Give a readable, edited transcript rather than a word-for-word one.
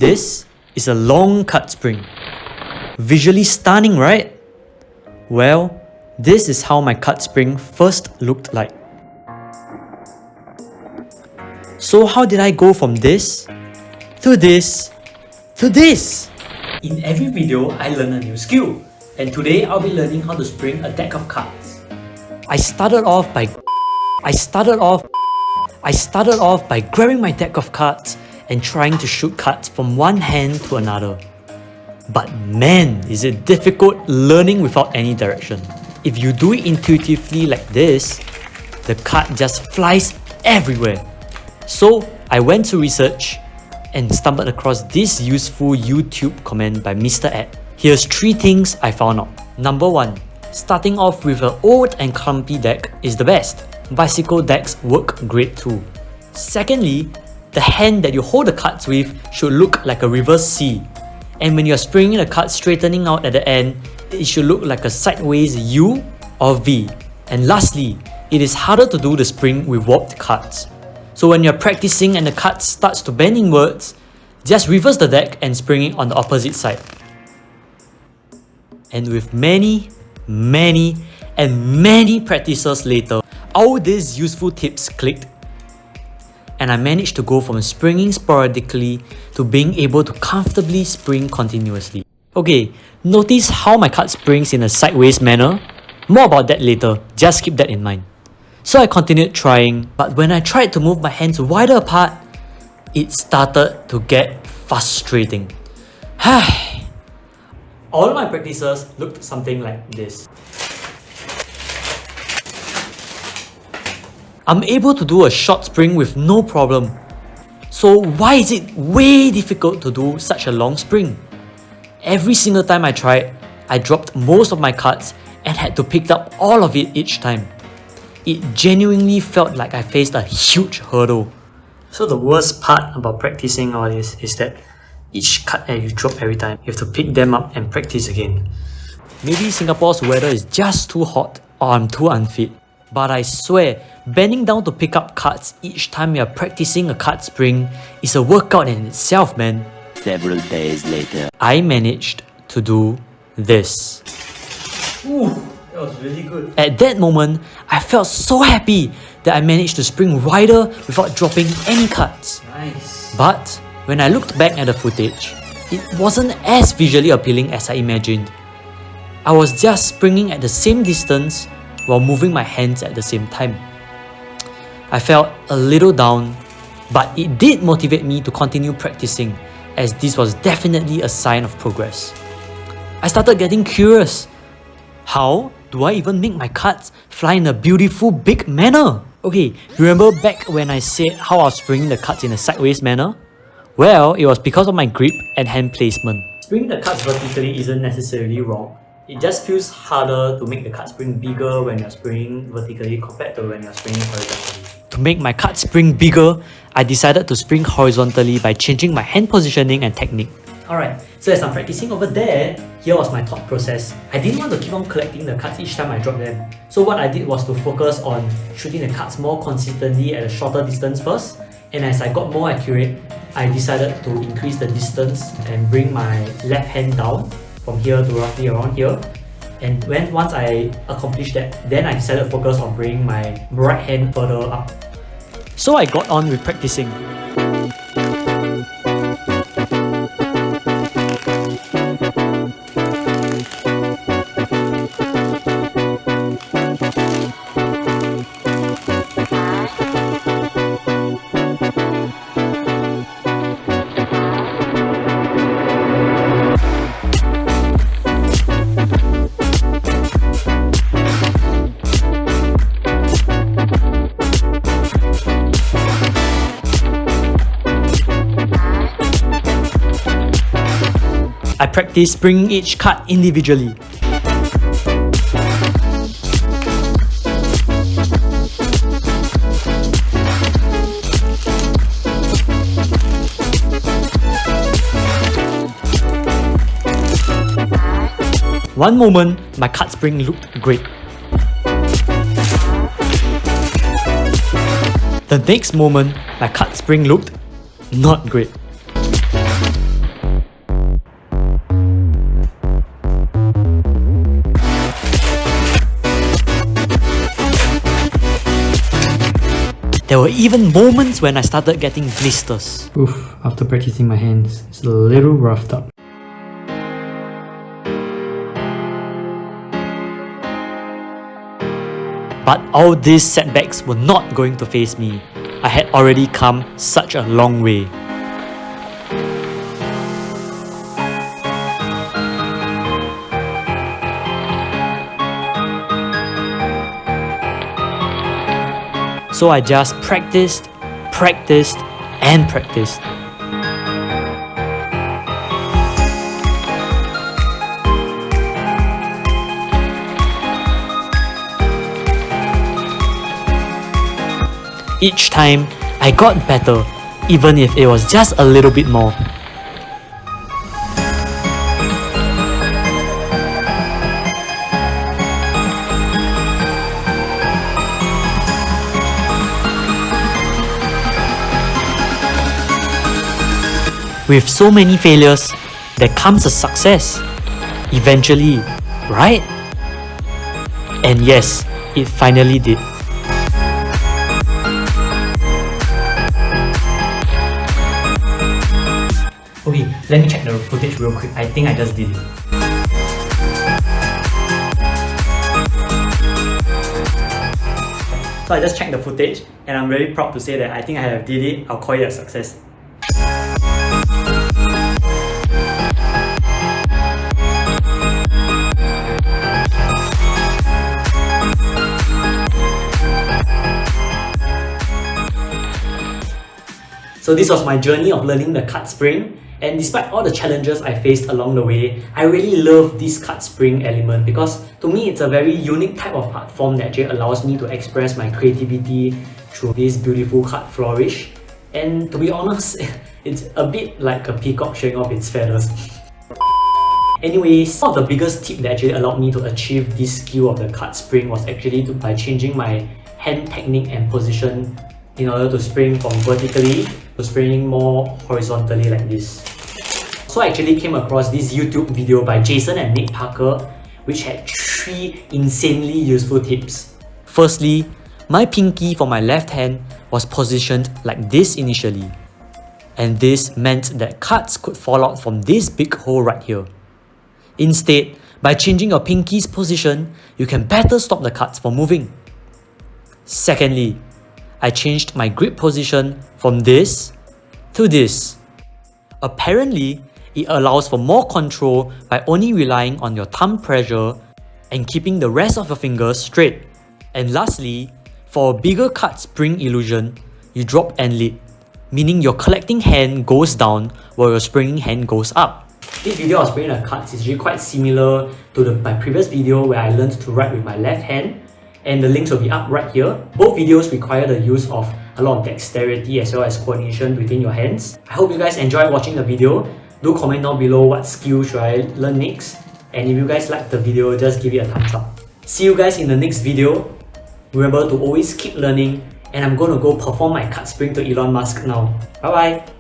This is a long cut spring. Visually stunning, right? Well, this is how my cut spring first looked like. So how did I go from this to this to this? In every video, I learn a new skill, and today I'll be learning how to spring a deck of cards. I started off by grabbing my deck of cards and trying to shoot cards from one hand to another. But man, is it difficult learning without any direction. If you do it intuitively like this, the card just flies everywhere. So I went to research and stumbled across this useful YouTube comment by Mr. Ed. Here's 3 things I found out. Number 1. Starting off with an old and clumpy deck is the best. Bicycle decks work great too. Secondly, the hand that you hold the cards with should look like a reverse C. And when you're springing the card straightening out at the end, it should look like a sideways U or V. And lastly, it is harder to do the spring with warped cards. So when you're practicing and the card starts to bend inwards, just reverse the deck and spring it on the opposite side. And with many practices later, all these useful tips clicked, and I managed to go from springing sporadically to being able to comfortably spring continuously. Okay, notice how my card springs in a sideways manner? More about that later, just keep that in mind. So I continued trying, but when I tried to move my hands wider apart, it started to get frustrating. All my practices looked something like this. I'm able to do a short spring with no problem. So why is it way difficult to do such a long spring? Every single time I tried, I dropped most of my cards and had to pick up all of it each time. It genuinely felt like I faced a huge hurdle. So the worst part about practicing all this is that each card that you drop every time, you have to pick them up and practice again. Maybe Singapore's weather is just too hot or I'm too unfit. But I swear, bending down to pick up cards each time you're practicing a card spring is a workout in itself, man. Several days later, I managed to do this. Ooh, that was really good. At that moment, I felt so happy that I managed to spring wider without dropping any cards. Nice. But when I looked back at the footage, it wasn't as visually appealing as I imagined. I was just springing at the same distance while moving my hands at the same time. I felt a little down, but it did motivate me to continue practicing, as this was definitely a sign of progress. I started getting curious. How do I even make my cards fly in a beautiful big manner? Okay, remember back when I said how I was springing the cards in a sideways manner? Well, it was because of my grip and hand placement. Springing the cards vertically isn't necessarily wrong. It just feels harder to make the card spring bigger when you're springing vertically compared to when you're springing horizontally. To make my card spring bigger, I decided to spring horizontally by changing my hand positioning and technique. Alright, so as I'm practicing over there, here was my thought process. I didn't want to keep on collecting the cards each time I dropped them. So what I did was to focus on shooting the cards more consistently at a shorter distance first. And as I got more accurate, I decided to increase the distance and bring my left hand down from here to roughly around here. And once I accomplished that, then I decided to focus on bringing my right hand further up. So I got on with practicing. I practice springing each card individually. One moment, my card spring looked great. The next moment, my card spring looked not great. There were even moments when I started getting blisters. Oof, after practicing my hands, it's a little roughed up. But all these setbacks were not going to faze me. I had already come such a long way. So I just practiced, and practiced. Each time, I got better, even if it was just a little bit more. With so many failures, there comes a success. Eventually, right? And yes, it finally did. Okay, let me check the footage real quick. I think I just did it. So I just checked the footage and I'm very proud to say that I think I have did it. I'll call it a success. So this was my journey of learning the cut spring, and despite all the challenges I faced along the way, I really love this cut spring element because to me it's a very unique type of art form that actually allows me to express my creativity through this beautiful cut flourish. And to be honest, it's a bit like a peacock showing off its feathers. Anyways, one of the biggest tips that actually allowed me to achieve this skill of the cut spring was actually by changing my hand technique and position in order to spring from vertically to springing more horizontally like this. So I actually came across this YouTube video by Jason and Nick Parker, which had 3 insanely useful tips. Firstly, my pinky for my left hand was positioned like this initially, and this meant that cuts could fall out from this big hole right here. Instead, by changing your pinky's position, you can better stop the cuts from moving. Secondly, I changed my grip position from this to this. Apparently, it allows for more control by only relying on your thumb pressure and keeping the rest of your fingers straight. And lastly, for a bigger cut spring illusion, you drop and lead, meaning your collecting hand goes down while your springing hand goes up. This video of springing the cuts is really quite similar to my previous video where I learned to write with my left hand, and the links will be up right here. Both videos require the use of a lot of dexterity as well as coordination between your hands. I hope you guys enjoyed watching the video. Do comment down below what skill should I learn next, and if you guys liked the video, just give it a thumbs up. See you guys in the next video. Remember to always keep learning, and I'm gonna go perform my cut spring to Elon Musk now. Bye bye!